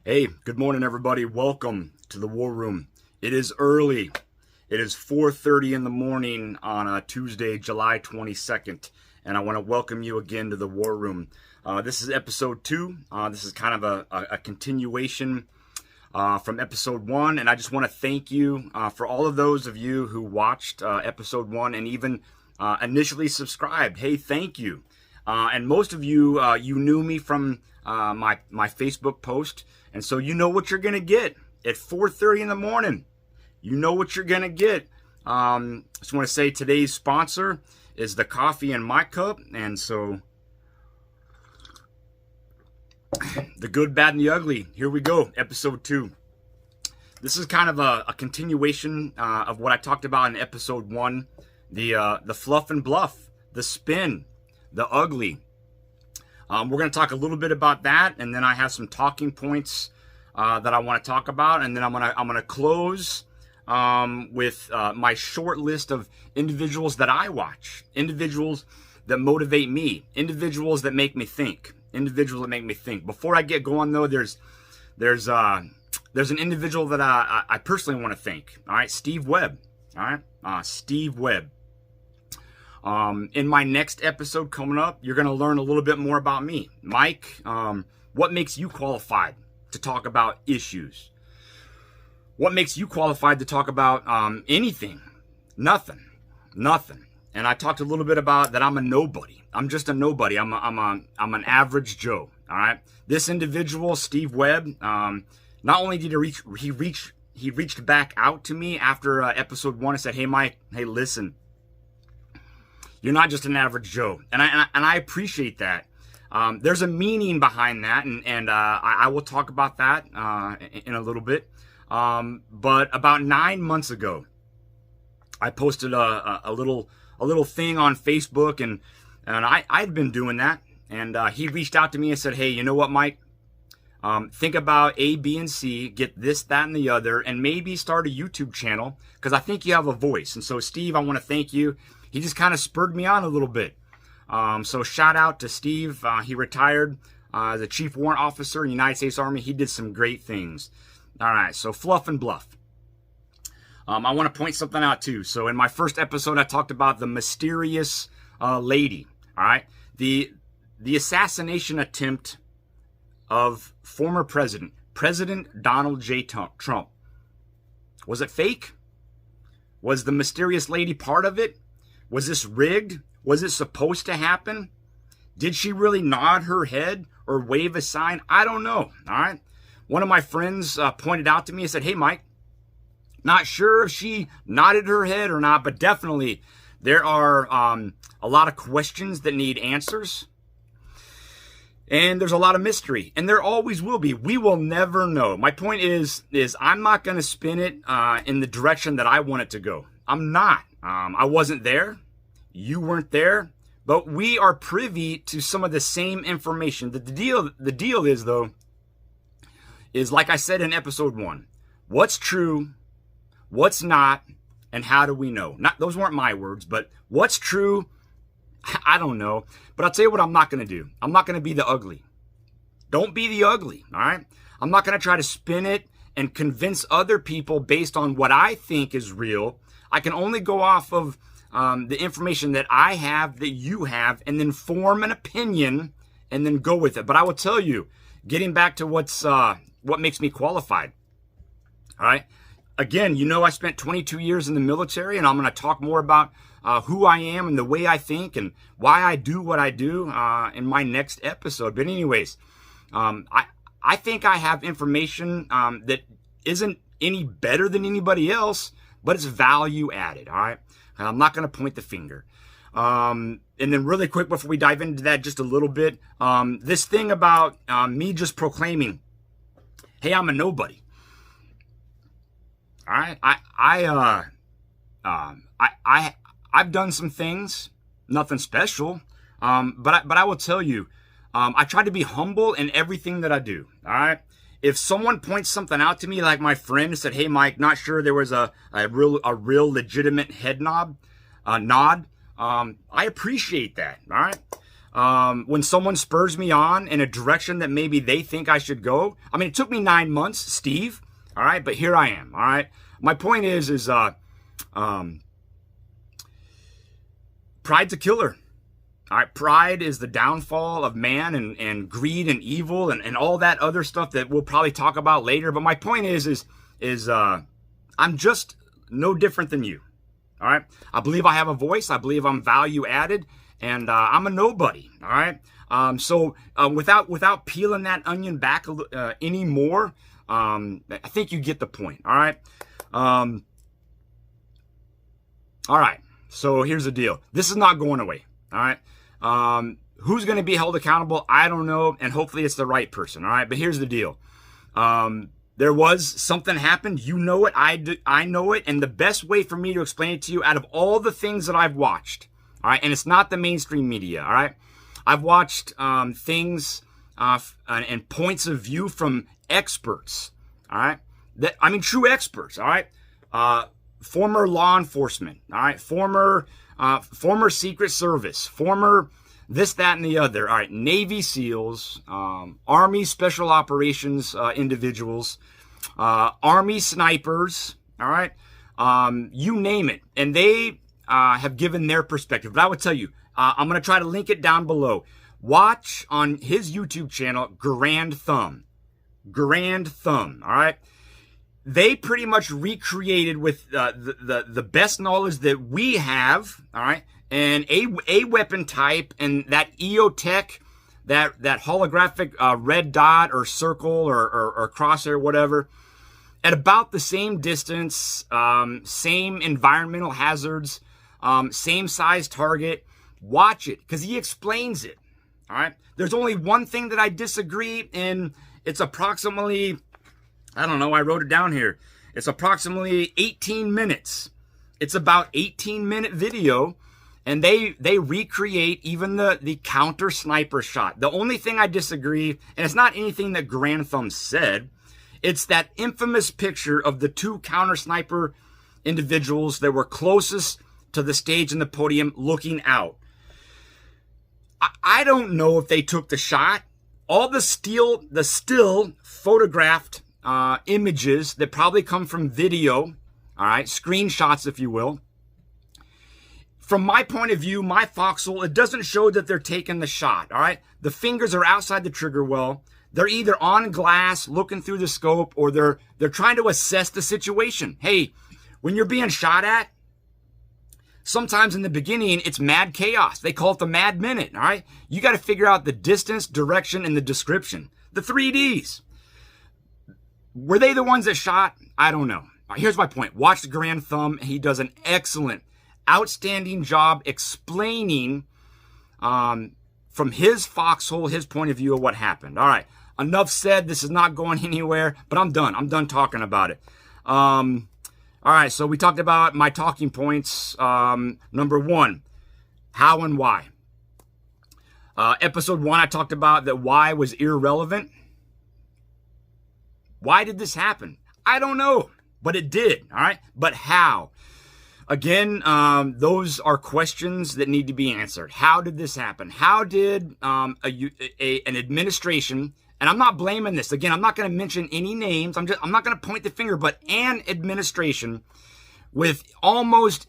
Hey, good morning, everybody. Welcome to the War Room. It is early. It is 4:30 in the morning on a Tuesday, July 22nd, and I want to welcome you again to the War Room. This is episode 2. This is kind of a continuation from episode 1, and I just want to thank you for all of those of you who watched episode 1 and even initially subscribed. Hey, thank you. And most of you, you knew me from my Facebook post, and so you know what you're going to get at 4:30 in the morning. You know what you're going to get. Just want to say today's sponsor is the coffee in my cup, and so the good, bad, and the ugly. Here we go, episode 2. This is kind of a continuation of what I talked about in episode 1, the fluff and bluff, the spin, the ugly. We're going to talk a little bit about that, and then I have some talking points that I want to talk about, and then I'm gonna close with my short list of individuals that I watch, individuals that motivate me, individuals that make me think, Before I get going, though, there's an individual that I personally want to thank. All right, Steve Webb. All right, Steve Webb. In my next episode coming up, you're going to learn a little bit more about me. Mike, what makes you qualified to talk about issues? What makes you qualified to talk about anything? Nothing. And I talked a little bit about that I'm a nobody. I'm just a nobody. I'm an average Joe. All right. This individual, Steve Webb, not only did he reached back out to me after episode 1 and said, "Hey, Mike, hey, listen. You're not just an average Joe," and I appreciate that. There's a meaning behind that, and I will talk about that in a little bit. But about 9 months ago, I posted a little thing on Facebook, and I'd been doing that, and he reached out to me and said, "Hey, you know what, Mike? Think about A, B, and C, get this, that, and the other, and maybe start a YouTube channel, because I think you have a voice." And so, Steve, I want to thank you. He just kind of spurred me on a little bit. So shout out to Steve. He retired as a Chief Warrant Officer in the United States Army. He did some great things. All right, so fluff and bluff. I want to point something out too. So in my first episode, I talked about the mysterious lady. All right, the assassination attempt of former President Donald J. Trump. Was it fake? Was the mysterious lady part of it? Was this rigged? Was it supposed to happen? Did she really nod her head or wave a sign? I don't know. All right. One of my friends pointed out to me and said, "Hey, Mike, not sure if she nodded her head or not, but definitely there are a lot of questions that need answers. And there's a lot of mystery, and there always will be. We will never know." My point is I'm not going to spin it in the direction that I want it to go. I'm not. I wasn't there. You weren't there. But we are privy to some of the same information. The deal is, though, is like I said in episode 1, what's true, what's not, and how do we know? Those weren't my words, but what's true, I don't know. But I'll tell you what I'm not going to do. I'm not going to be the ugly. Don't be the ugly, all right? I'm not going to try to spin it and convince other people based on what I think is real. I can only go off of the information that I have, that you have, and then form an opinion and then go with it. But I will tell you, getting back to what makes me qualified, all right? Again, you know, I spent 22 years in the military, and I'm going to talk more about who I am and the way I think and why I do what I do in my next episode. But anyways, I think I have information that isn't any better than anybody else, but it's value added, all right? I'm not going to point the finger. And then really quick, before we dive into that just a little bit, this thing about me just proclaiming, "Hey, I'm a nobody." All right, I've done some things, nothing special, but I will tell you, I try to be humble in everything that I do. All right, if someone points something out to me, like my friend said, "Hey, Mike, not sure there was a real legitimate head nod," I appreciate that. All right, when someone spurs me on in a direction that maybe they think I should go. I mean, it took me 9 months, Steve. All right, but here I am. All right. My point is pride's a killer. All right, pride is the downfall of man, and greed and evil and all that other stuff that we'll probably talk about later. But my point is I'm just no different than you. All right, I believe I have a voice. I believe I'm value added, and I'm a nobody. All right. So without peeling that onion back anymore, I think you get the point. All right. All right. So here's the deal. This is not going away. All right. Who's going to be held accountable? I don't know. And hopefully it's the right person. All right. But here's the deal. There was something happened. You know it. I know it. And the best way for me to explain it to you, out of all the things that I've watched, all right, and it's not the mainstream media. All right. I've watched things and points of view from experts. All right. True experts. All right. Former law enforcement. All right. Former Secret Service. Former this, that, and the other. All right. Navy SEALs, Army Special Operations individuals, Army snipers. All right. You name it. And they have given their perspective. But I would tell you, I'm going to try to link it down below. Watch on his YouTube channel, Grand Thumb. Grand Thumb. All right. They pretty much recreated with the best knowledge that we have, all right, and a weapon type and that EOTech, that holographic red dot or circle or crosshair, whatever, at about the same distance, same environmental hazards, same size target. Watch it, because he explains it, all right? There's only one thing that I disagree in. It's approximately, I don't know, I wrote it down here. It's approximately 18 minutes. It's about 18-minute video, and they recreate even the counter sniper shot. The only thing I disagree, and it's not anything that Grand Thumb said, it's that infamous picture of the two counter sniper individuals that were closest to the stage and the podium looking out. I don't know if they took the shot. All the still photographed images that probably come from video, all right, screenshots, if you will. From my point of view, my foxhole, it doesn't show that they're taking the shot, all right? The fingers are outside the trigger well. They're either on glass, looking through the scope, or they're trying to assess the situation. Hey, when you're being shot at, sometimes in the beginning, it's mad chaos. They call it the mad minute, all right? You got to figure out the distance, direction, and the description. The 3Ds. Were they the ones that shot? I don't know. Here's my point. Watch the Grand Thumb. He does an excellent, outstanding job explaining from his foxhole, his point of view of what happened. All right. Enough said. This is not going anywhere, but I'm done. I'm done talking about it. All right, so we talked about my talking points. Number one, how and why. Episode 1, I talked about that why was irrelevant. Why did this happen? I don't know, but it did, all right? But how? Again, those are questions that need to be answered. How did this happen? How did an administration, and I'm not blaming this. Again, I'm not going to mention any names. I'm not going to point the finger, but an administration with almost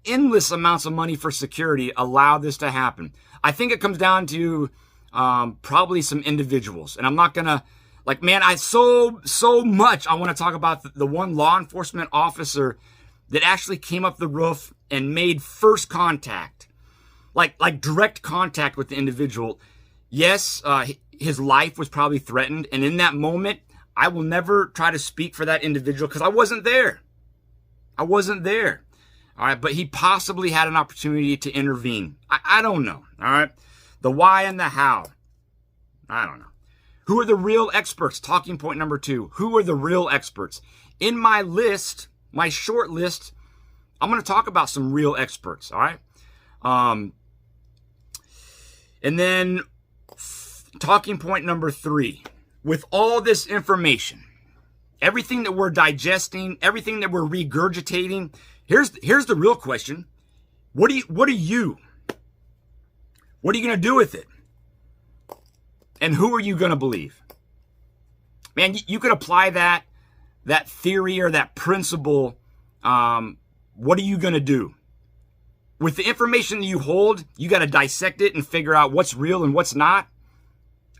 endless amounts of money for security allow this to happen. I think it comes down to probably some individuals, and I'm not going to, like, man, so much I want to talk about the one law enforcement officer that actually came up the roof and made first contact, like direct contact with the individual. Yes, his life was probably threatened. And in that moment, I will never try to speak for that individual because I wasn't there. All right. But he possibly had an opportunity to intervene. I don't know. All right. The why and the how. I don't know. Who are the real experts? Talking point number 2. Who are the real experts? In my list, my short list, I'm going to talk about some real experts. All right. And then talking point number 3, with all this information, everything that we're digesting, everything that we're regurgitating, here's the real question. What do What are you going to do with it? And who are you going to believe? Man, you could apply that theory or that principle. What are you going to do? With the information that you hold, you got to dissect it and figure out what's real and what's not.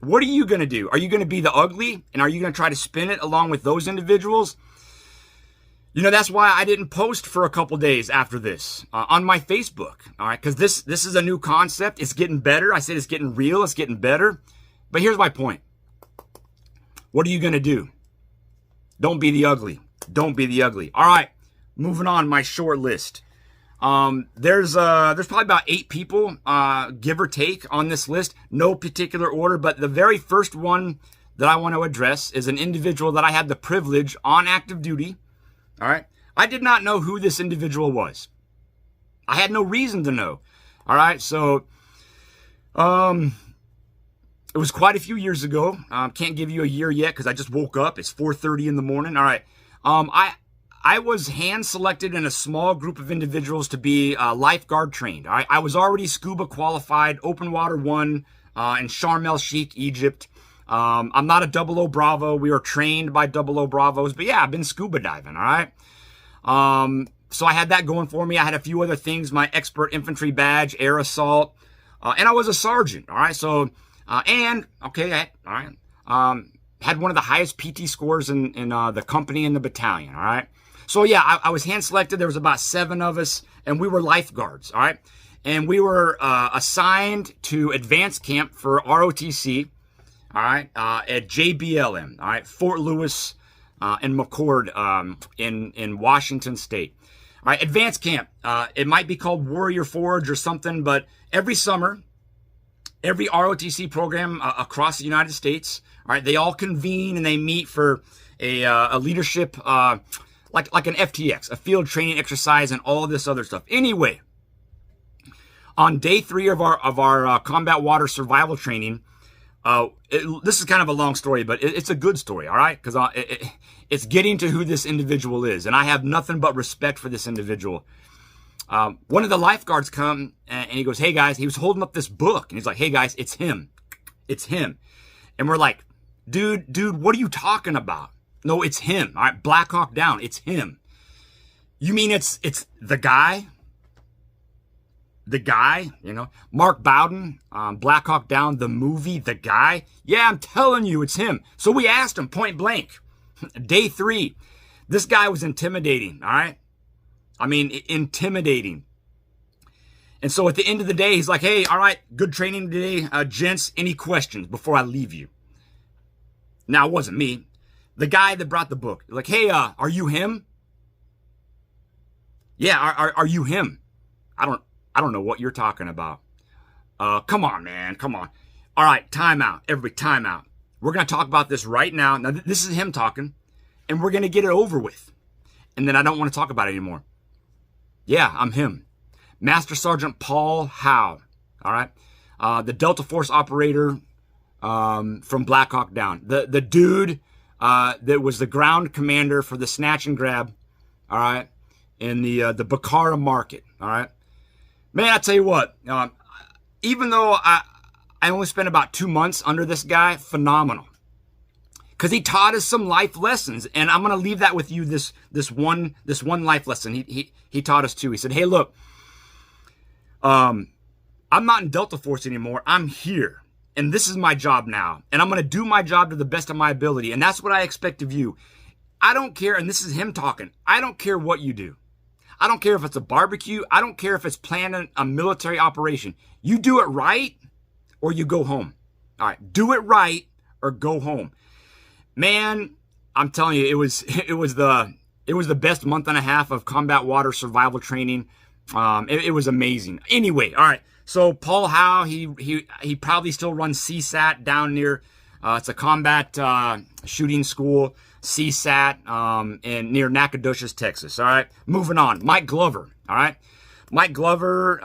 What are you going to do? Are you going to be the ugly? And are you going to try to spin it along with those individuals? You know, that's why I didn't post for a couple days after this on my Facebook. All right, because this is a new concept. It's getting better. I said it's getting real. It's getting better. But here's my point. What are you going to do? Don't be the ugly. Don't be the ugly. All right, moving on my short list. There's probably about 8 people, give or take, on this list. No particular order, but the very first one that I want to address is an individual that I had the privilege on active duty. All right. I did not know who this individual was. I had no reason to know. All right. So, it was quite a few years ago. Can't give you a year yet because I just woke up. It's 4:30 in the morning. All right. I was hand selected in a small group of individuals to be lifeguard trained. All right. I was already scuba qualified, open water 1 in Sharm el Sheikh, Egypt. I'm not a 00 Bravo. We were trained by 00 Bravos, but yeah, I've been scuba diving. All right. So I had that going for me. I had a few other things, my expert infantry badge, air assault, and I was a sergeant. All right. So, had one of the highest PT scores in the company and the battalion. All right. So yeah, I was hand selected. There was about 7 of us and we were lifeguards. All right. And we were, assigned to advanced camp for ROTC. All right, at JBLM, all right, Fort Lewis and McCord in Washington State. All right, advanced camp. It might be called Warrior Forge or something, but every summer, every ROTC program across the United States, all right, they all convene and they meet for a leadership, like an FTX, a field training exercise, and all this other stuff. Anyway, on day 3 of our combat water survival training. This is kind of a long story, but it's a good story, all right? Because it's getting to who this individual is, and I have nothing but respect for this individual. One of the lifeguards come, and he goes, "Hey, guys," he was holding up this book, and he's like, "Hey, guys, it's him. It's him." And we're like, dude, what are you talking about? No, it's him, all right? Black Hawk Down, it's him. You mean it's the guy? The guy, you know, Mark Bowden, Black Hawk Down, the movie, the guy. Yeah, I'm telling you, it's him. So we asked him point blank. Day 3, this guy was intimidating, all right? I mean, intimidating. And so at the end of the day, he's like, "Hey, all right, good training today, gents. Any questions before I leave you?" Now, it wasn't me. The guy that brought the book. Like, "Hey, are you him?" "Yeah, are you him?" I don't know what you're talking about. Come on, man. Come on. All right, time out. Everybody, time out. We're going to talk about this right now. Now, this is him talking, and we're going to get it over with. And then I don't want to talk about it anymore. Yeah, I'm him. Master Sergeant Paul Howe. All right. The Delta Force operator from Black Hawk Down. The dude that was the ground commander for the snatch and grab. All right. In the Bakara market. All right. Man, I tell you what, even though I only spent about 2 months under this guy, phenomenal. Because he taught us some life lessons, and I'm going to leave that with you, this one life lesson he taught us too. He said, "Hey, look, I'm not in Delta Force anymore. I'm here, and this is my job now, and I'm going to do my job to the best of my ability, and that's what I expect of you. I don't care," and this is him talking, "I don't care what you do. I don't care if it's a barbecue. I don't care if it's planning a military operation. You do it right or you go home. All right, do it right or go home." Man, I'm telling you, it was the best month and a half of combat water survival training. It was amazing. Anyway, all right. So Paul Howe, he probably still runs CSAT down near. It's a combat shooting school. CSAT in near Nacogdoches, Texas. All right, moving on. Mike Glover. All right, Mike Glover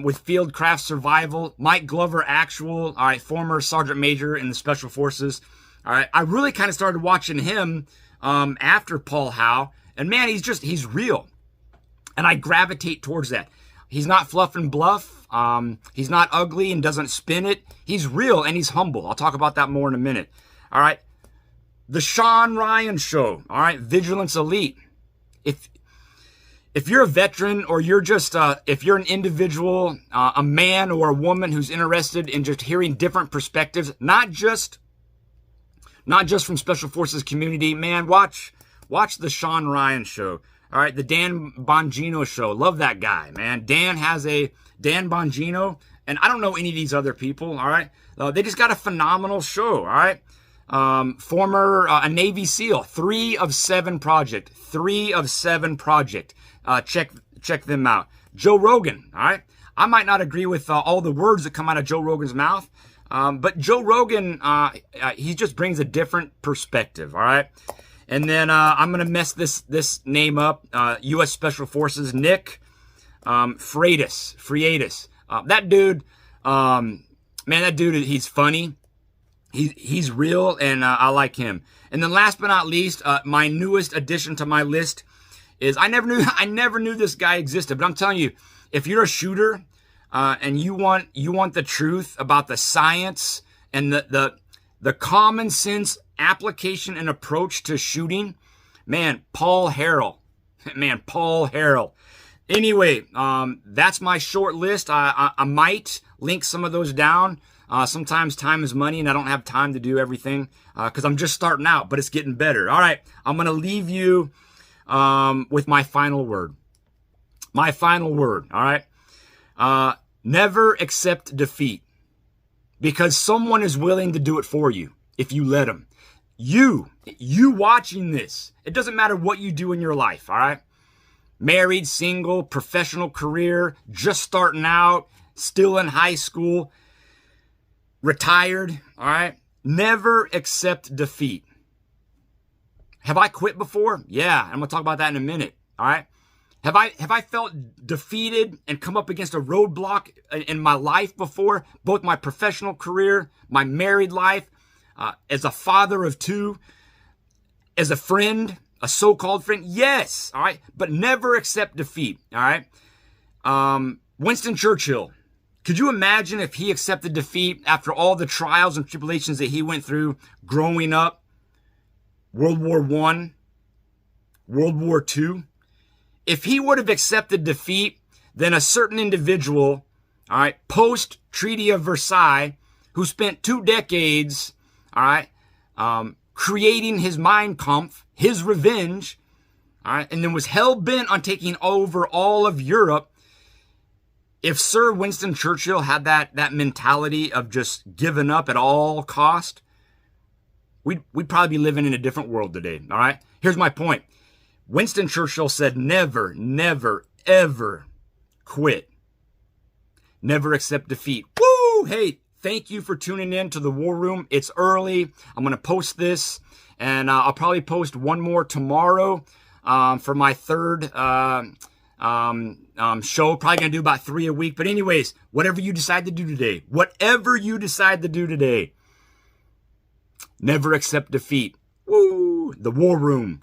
with Field Craft Survival. Mike Glover, actual. All right, former Sergeant Major in the Special Forces. All right, I really kind of started watching him after Paul Howe, and man, he's real, and I gravitate towards that. He's not Fluff and Bluff. He's not ugly and doesn't spin it. He's real and he's humble. I'll talk about that more in a minute. All right. The Sean Ryan Show. All right. Vigilance Elite. If you're a veteran or you're just, if you're an individual, a man or a woman who's interested in just hearing different perspectives, not just from Special Forces community, man, watch the Sean Ryan Show. All right. The Dan Bongino Show. Love that guy, man. Dan Bongino, and I don't know any of these other people. All right. They just got a phenomenal show. All right. Former a Navy SEAL, 3 of 7 project. Check them out. Joe Rogan. All right. I might not agree with all the words that come out of Joe Rogan's mouth, but Joe Rogan, he just brings a different perspective. All right. And then I'm gonna mess this name up. U.S. Special Forces Nick Freitas. That dude, man, that dude, he's funny. He's real, and I like him. And then last but not least, my newest addition to my list is I never knew this guy existed. But I'm telling you, if you're a shooter and you want the truth about the science and the common sense application and approach to shooting, man, Paul Harrell. Anyway, that's my short list. I might link some of those down. Sometimes time is money and I don't have time to do everything because I'm just starting out, but it's getting better. All right, I'm going to leave you with my final word. All right. Never accept defeat because someone is willing to do it for you if you let them. You watching this, it doesn't matter what you do in your life, all right? Married, single, professional career, just starting out, still in high school, retired, all right? Never accept defeat. Have I quit before? Yeah, I'm going to talk about that in a minute, all right? Have I felt defeated and come up against a roadblock in my life before? Both my professional career, my married life, as a father of 2, as a friend, a so-called friend. Yes, all right? But never accept defeat, all right? Winston Churchill. Could you imagine if he accepted defeat after all the trials and tribulations that he went through growing up? World War I, World War II. If he would have accepted defeat, then a certain individual, all right, post-Treaty of Versailles, who spent 2 decades, all right, creating his Mein Kampf, his revenge, all right, and then was hell-bent on taking over all of Europe. If Sir Winston Churchill had that mentality of just giving up at all cost, we'd probably be living in a different world today, all right? Here's my point. Winston Churchill said, never, never, ever quit. Never accept defeat. Woo! Hey, thank you for tuning in to the War Room. It's early. I'm going to post this, and I'll probably post one more tomorrow for my third show. Probably going to do about 3 a week. But anyways, whatever you decide to do today, never accept defeat. Woo! The War Room.